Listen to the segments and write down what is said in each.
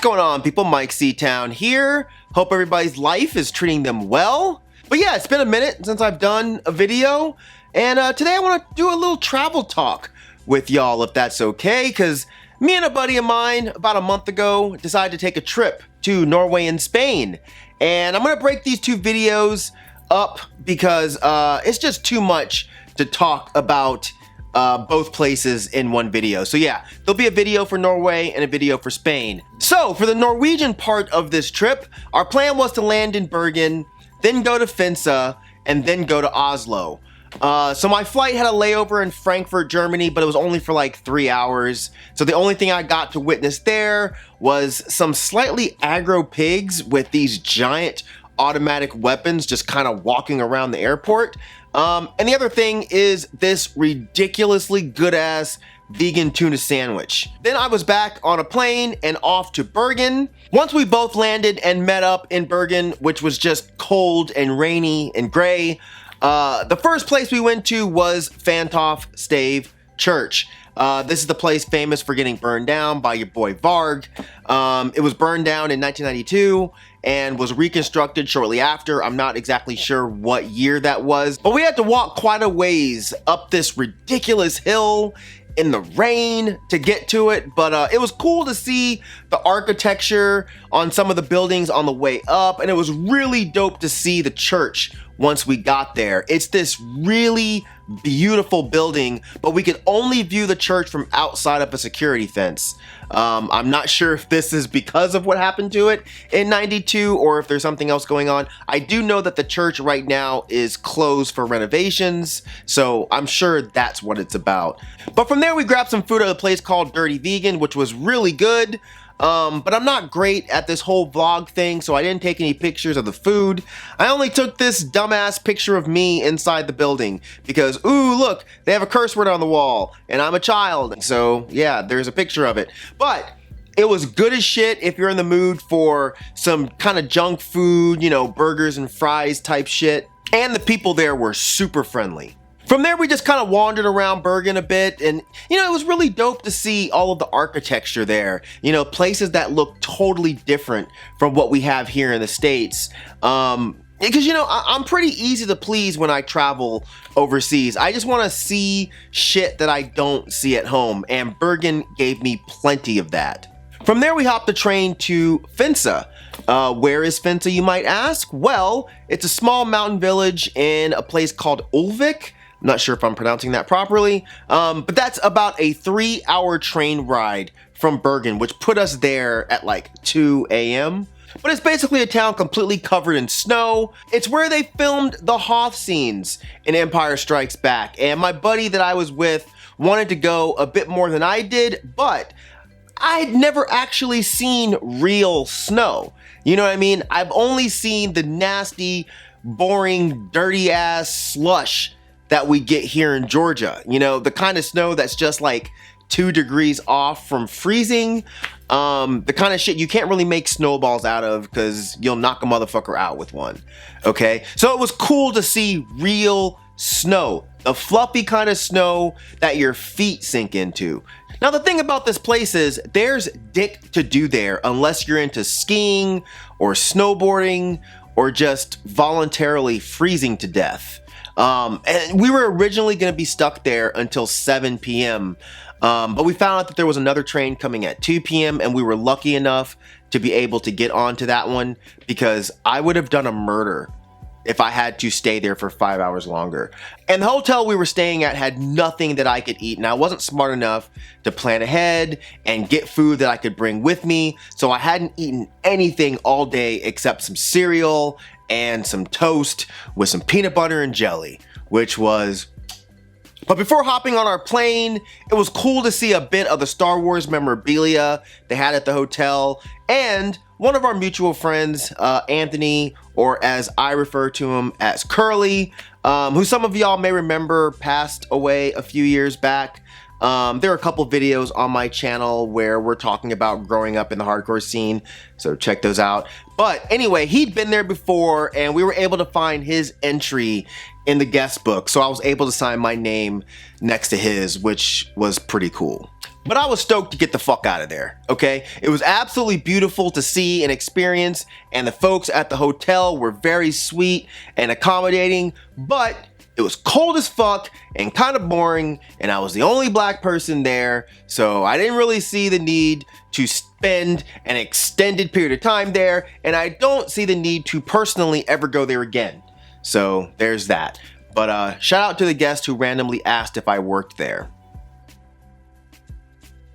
going on, people? Myke C-Town here. Hope everybody's life is treating them well. But yeah, it's been a minute since I've done a video, and today I want to do a little travel talk with y'all, if that's okay, because me and a buddy of mine about a month ago decided to take a trip to Norway and Spain, and I'm going to break these two videos up because it's just too much to talk about both places in one video. So yeah, there'll be a video for Norway and a video for Spain. So for the Norwegian part of this trip, our plan was to land in Bergen, then go to Fenta, and then go to Oslo. So my flight had a layover in Frankfurt, Germany, but it was only for like 3 hours. So the only thing I got to witness there was some slightly aggro pigs with these giant automatic weapons just kind of walking around the airport. And the other thing is this ridiculously good-ass vegan tuna sandwich. Then I was back on a plane and off to Bergen. Once we both landed and met up in Bergen, which was just cold and rainy and gray, the first place we went to was Fenta Stave Church. This is the place famous for getting burned down by your boy Varg. It was burned down in 1992 and was reconstructed shortly after. I'm not exactly sure what year that was, but we had to walk quite a ways up this ridiculous hill in the rain to get to it, but it was cool to see the architecture on some of the buildings on the way up, and it was really dope to see the church once we got there. It's this really beautiful building, but we could only view the church from outside of a security fence. I'm not sure if this is because of what happened to it in 92 or if there's something else going on. I do know that the church right now is closed for renovations, so I'm sure that's what it's about. But from there we grabbed some food at a place called Dirty Vegan, which was really good. But I'm not great at this whole vlog thing, so I didn't take any pictures of the food. I only took this dumbass picture of me inside the building because, ooh, look, they have a curse word on the wall, and I'm a child. So yeah, there's a picture of it. But it was good as shit if you're in the mood for some kind of junk food, you know, burgers and fries type shit. And the people there were super friendly. From there, we just kind of wandered around Bergen a bit, and, you know, it was really dope to see all of the architecture there. You know, places that look totally different from what we have here in the States. Because, you know, I'm pretty easy to please when I travel overseas. I just want to see shit that I don't see at home, and Bergen gave me plenty of that. From there, we hopped the train to Fenta. Where is Fenta, you might ask? Well, it's a small mountain village in a place called Ulvik. I'm not sure if I'm pronouncing that properly, but that's about a 3-hour train ride from Bergen, which put us there at like 2 a.m. But it's basically a town completely covered in snow. It's where they filmed the Hoth scenes in Empire Strikes Back, and my buddy that I was with wanted to go a bit more than I did, but I'd never actually seen real snow. You know what I mean? I've only seen the nasty, boring, dirty ass slush that we get here in Georgia. You know, the kind of snow that's just like 2 degrees off from freezing. The kind of shit you can't really make snowballs out of because you'll knock a motherfucker out with one. Okay, so it was cool to see real snow, the fluffy kind of snow that your feet sink into. Now the thing about this place is there's dick to do there unless you're into skiing or snowboarding or just voluntarily freezing to death. And we were originally going to be stuck there until 7 p.m. But we found out that there was another train coming at 2 p.m. and we were lucky enough to be able to get onto that one because I would have done a murder if I had to stay there for 5 hours longer. And the hotel we were staying at had nothing that I could eat, and I wasn't smart enough to plan ahead and get food that I could bring with me, so I hadn't eaten anything all day except some cereal and some toast with some peanut butter and jelly, which was... But before hopping on our plane, it was cool to see a bit of the Star Wars memorabilia they had at the hotel, and one of our mutual friends, Anthony, or as I refer to him as Curly, who some of y'all may remember passed away a few years back. There are a couple videos on my channel where we're talking about growing up in the hardcore scene, so check those out. But anyway, he'd been there before, and we were able to find his entry in the guest book, so I was able to sign my name next to his, which was pretty cool. But I was stoked to get the fuck out of there, okay? It was absolutely beautiful to see and experience, and the folks at the hotel were very sweet and accommodating, but it was cold as fuck and kind of boring, and I was the only black person there, so I didn't really see the need to spend an extended period of time there, and I don't see the need to personally ever go there again. So there's that. But shout out to the guest who randomly asked if I worked there.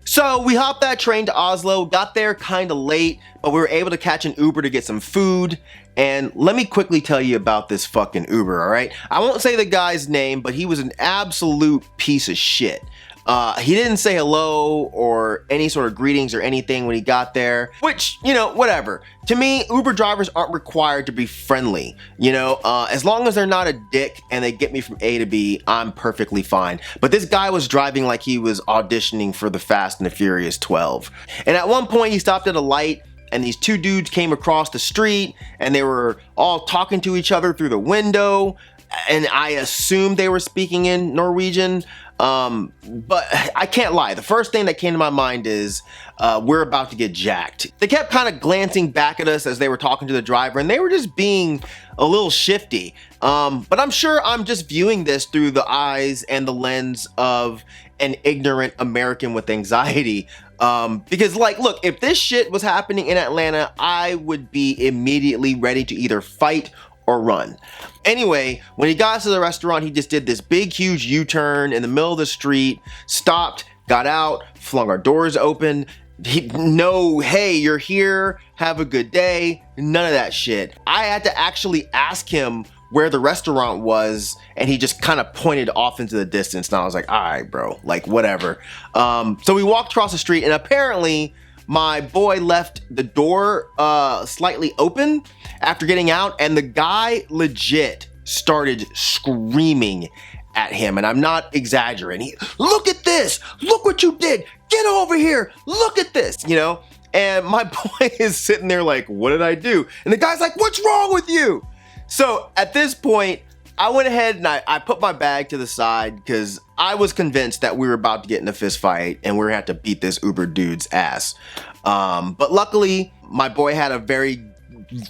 So we hopped that train to Oslo, got there kind of late, but we were able to catch an Uber to get some food. And let me quickly tell you about this fucking Uber, all right? I won't say the guy's name, but he was an absolute piece of shit. He didn't say hello or any sort of greetings or anything when he got there, which, you know, whatever. To me, Uber drivers aren't required to be friendly, you know, as long as they're not a dick and they get me from A to B, I'm perfectly fine. But this guy was driving like he was auditioning for the Fast and the Furious 12. And at one point he stopped at a light and these two dudes came across the street and they were all talking to each other through the window. And I assumed they were speaking in Norwegian. But I can't lie. The first thing that came to my mind is, we're about to get jacked. They kept kind of glancing back at us as they were talking to the driver, and they were just being a little shifty. But I'm sure I'm just viewing this through the eyes and the lens of an ignorant American with anxiety. Because like, look, if this shit was happening in Atlanta, I would be immediately ready to either fight or run. Anyway, when he got to the restaurant, he just did this big, huge U-turn in the middle of the street, stopped, got out, flung our doors open. No, hey, you're here, have a good day, none of that shit. I had to actually ask him where the restaurant was, and he just kind of pointed off into the distance, and I was like, all right, bro, like, whatever. So we walked across the street, and apparently my boy left the door slightly open after getting out, and the guy legit started screaming at him, and I'm not exaggerating. Look at this! Look what you did! Get over here! Look at this! You know? And my boy is sitting there like, what did I do? And the guy's like, what's wrong with you? So at this point, I went ahead and I put my bag to the side because I was convinced that we were about to get in a fist fight and we were gonna have to beat this Uber dude's ass. But luckily, my boy had a very,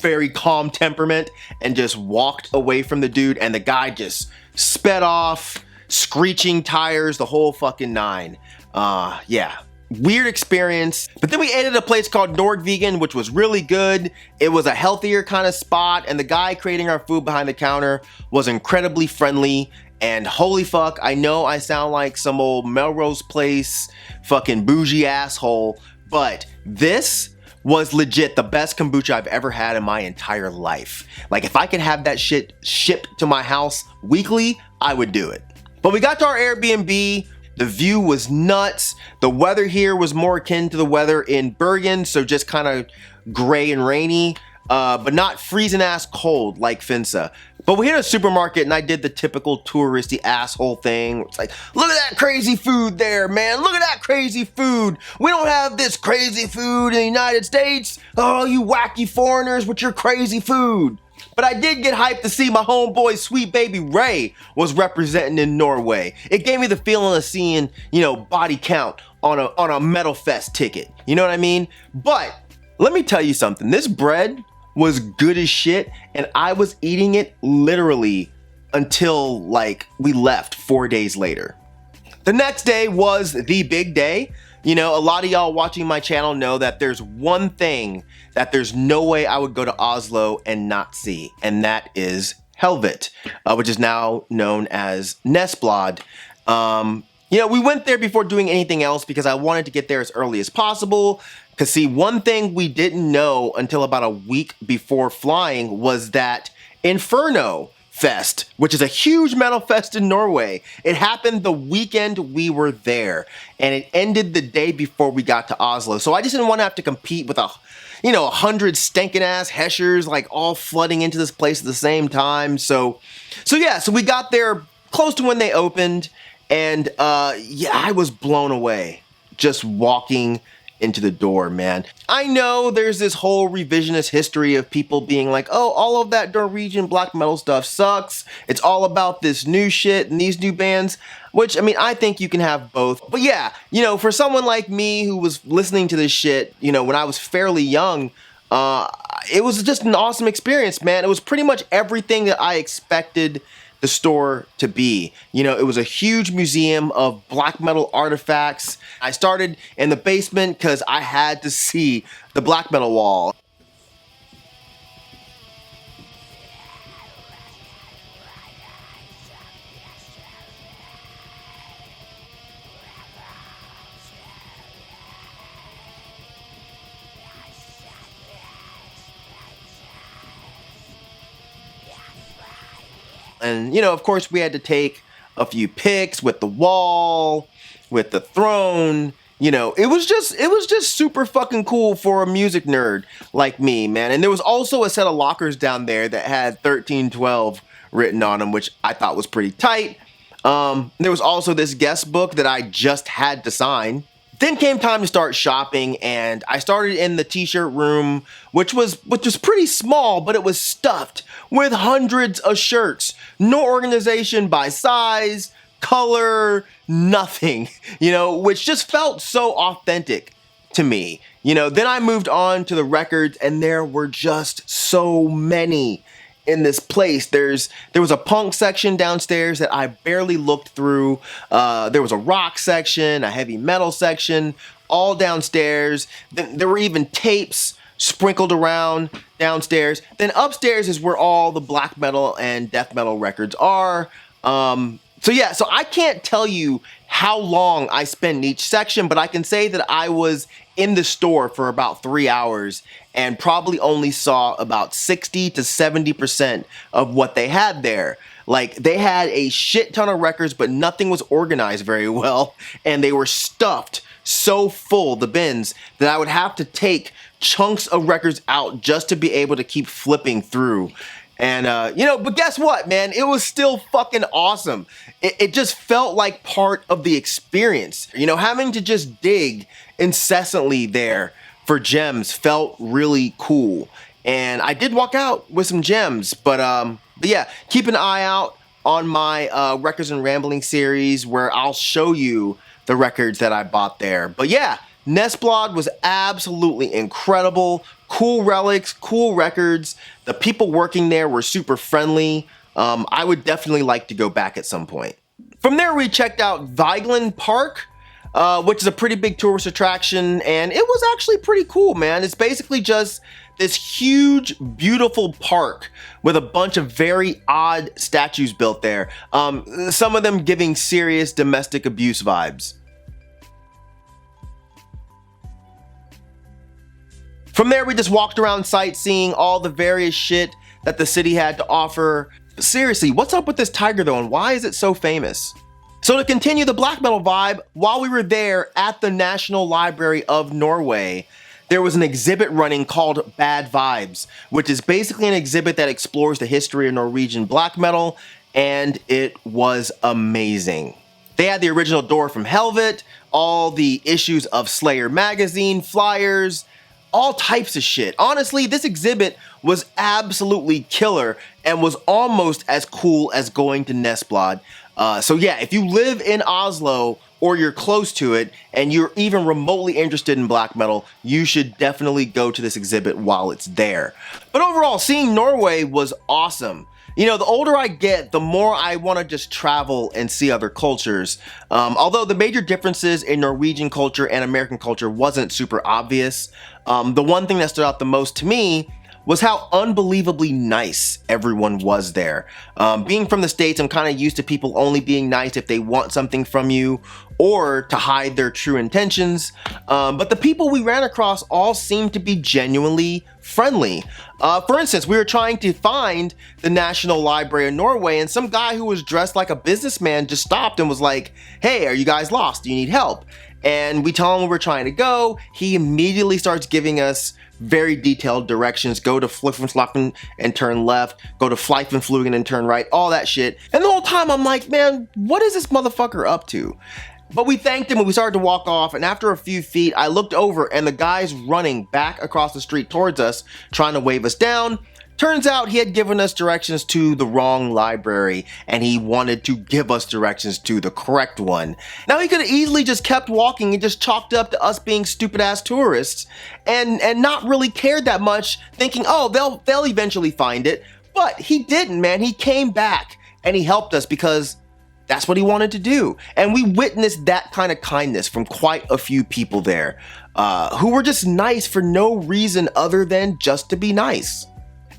very calm temperament and just walked away from the dude, and the guy just sped off, screeching tires, the whole fucking nine. Yeah. Weird experience. But then we ate at a place called Norway, which was really good. It was a healthier kind of spot, and the guy creating our food behind the counter was incredibly friendly. And holy fuck, I know I sound like some old Melrose Place fucking bougie asshole, but this was legit the best kombucha I've ever had in my entire life. Like, if I could have that shit shipped to my house weekly, I would do it. But we got to our Airbnb. The view was nuts. The weather here was more akin to the weather in Bergen, so just kind of gray and rainy, but not freezing ass cold like Fenta. But we hit a supermarket and I did the typical touristy asshole thing. It's like, look at that crazy food there, man. Look at that crazy food. We don't have this crazy food in the United States. Oh, you wacky foreigners with your crazy food. But I did get hyped to see my homeboy Sweet Baby Ray was representing in Norway. It gave me the feeling of seeing, you know, body count on a Metal Fest ticket. You know what I mean? But let me tell you something. This bread was good as shit, and I was eating it literally until like we left 4 days later. The next day was the big day. You know, a lot of y'all watching my channel know that there's one thing that there's no way I would go to Oslo and not see, and that is Helvet, which is now known as Nesblad. You know, we went there before doing anything else because I wanted to get there as early as possible. Because see, one thing we didn't know until about a week before flying was that Inferno Fest, which is a huge metal fest in Norway. It happened the weekend we were there, and it ended the day before we got to Oslo. So I just didn't want to have to compete with 100 stinking ass Heshers like all flooding into this place at the same time. So we got there close to when they opened, and yeah, I was blown away just walking into the door, man. I know there's this whole revisionist history of people being like, oh, all of that Norwegian black metal stuff sucks. It's all about this new shit and these new bands, which, I mean, I think you can have both. But yeah, you know, for someone like me who was listening to this shit, you know, when I was fairly young, it was just an awesome experience, man. It was pretty much everything that I expected the store to be. You know, it was a huge museum of black metal artifacts. I started in the basement because I had to see the black metal wall. And, you know, of course, we had to take a few pics with the wall, with the throne. You know, it was just super fucking cool for a music nerd like me, man. And there was also a set of lockers down there that had 1312 written on them, which I thought was pretty tight. There was also this guest book that I just had to sign. Then came time to start shopping, and I started in the t-shirt room, which was pretty small, but it was stuffed with hundreds of shirts. No organization by size, color, nothing, you know, which just felt so authentic to me. You know, then I moved on to the records, and there were just so many in this place. There was a punk section downstairs that I barely looked through. There was a rock section, a heavy metal section, all downstairs. Then there were even tapes sprinkled around downstairs. Then upstairs is where all the black metal and death metal records are. So yeah, so I can't tell you how long I spent in each section, but I can say that I was in the store for about 3 hours and probably only saw about 60 to 70% of what they had there. Like, they had a shit ton of records, but nothing was organized very well, and they were stuffed so full, the bins, that I would have to take chunks of records out just to be able to keep flipping through. And, you know, but guess what, man? It was still fucking awesome. It just felt like part of the experience. You know, having to just dig incessantly there for gems felt really cool. And I did walk out with some gems, but yeah, keep an eye out on my Records and Rambling series where I'll show you the records that I bought there. But yeah, Nestblad was absolutely incredible. Cool relics, cool records. The people working there were super friendly. I would definitely like to go back at some point. From there, we checked out Vigeland Park, which is a pretty big tourist attraction, and it was actually pretty cool, man. It's basically just this huge, beautiful park with a bunch of very odd statues built there. Some of them giving serious domestic abuse vibes. From there, we just walked around sightseeing all the various shit that the city had to offer. Seriously, what's up with this tiger though, and why is it so famous? So to continue the black metal vibe, while we were there at the National Library of Norway, there was an exhibit running called Bad Vibes, which is basically an exhibit that explores the history of Norwegian black metal, and it was amazing. They had the original Door from Helvet, all the issues of Slayer magazine, flyers, all types of shit. Honestly, this exhibit was absolutely killer and was almost as cool as going to Nestblad. So yeah, if you live in Oslo or you're close to it and you're even remotely interested in black metal, you should definitely go to this exhibit while it's there. But overall, seeing Norway was awesome. You know, the older I get, the more I want to just travel and see other cultures. Although the major differences in Norwegian culture and American culture wasn't super obvious, the one thing that stood out the most to me was how unbelievably nice everyone was there. Being from the States, I'm kind of used to people only being nice if they want something from you or to hide their true intentions. But the people we ran across all seemed to be genuinely friendly. For instance, we were trying to find the National Library of Norway, and some guy who was dressed like a businessman just stopped and was like, "Hey, are you guys lost? Do you need help?" And we tell him where we're trying to go. He immediately starts giving us very detailed directions. Go to Fliffenslappen and turn left. Go to Fleifenflugen and turn right. All that shit. And the whole time I'm like, man, what is this motherfucker up to? But we thanked him and we started to walk off, and after a few feet, I looked over and the guy's running back across the street towards us, trying to wave us down. Turns out he had given us directions to the wrong library, and he wanted to give us directions to the correct one. Now he could have easily just kept walking and just chalked up to us being stupid ass tourists and not really cared that much, thinking, oh, they'll eventually find it. But he didn't, man. He came back and he helped us because that's what he wanted to do. And we witnessed that kind of kindness from quite a few people there, who were just nice for no reason other than just to be nice.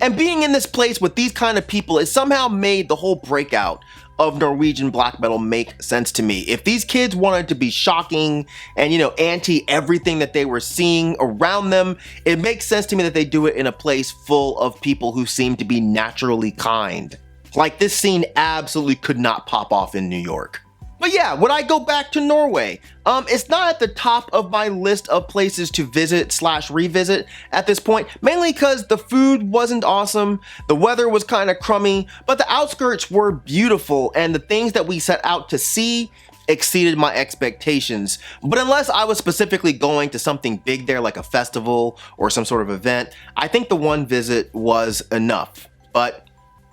And being in this place with these kind of people has somehow made the whole breakout of Norwegian black metal make sense to me. If these kids wanted to be shocking and, anti everything that they were seeing around them, it makes sense to me that they do it in a place full of people who seem to be naturally kind. Like, this scene absolutely could not pop off in New York. But yeah, would I go back to Norway? It's not at the top of my list of places to visit/revisit at this point, mainly because the food wasn't awesome, the weather was kind of crummy, but the outskirts were beautiful and the things that we set out to see exceeded my expectations. But unless I was specifically going to something big there like a festival or some sort of event, I think the one visit was enough. But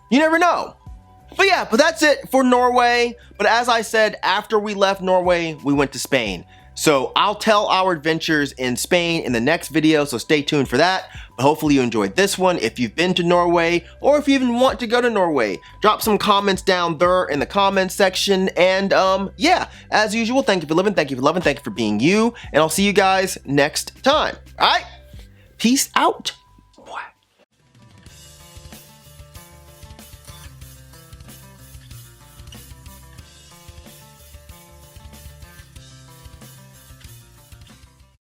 you never know. But yeah, that's it for Norway. But as I said, after we left Norway, we went to Spain. So I'll tell our adventures in Spain in the next video, so stay tuned for that. But hopefully you enjoyed this one. If you've been to Norway, or if you even want to go to Norway, drop some comments down there in the comments section. And yeah, as usual, thank you for living, thank you for loving, thank you for being you. And I'll see you guys next time. All right, peace out.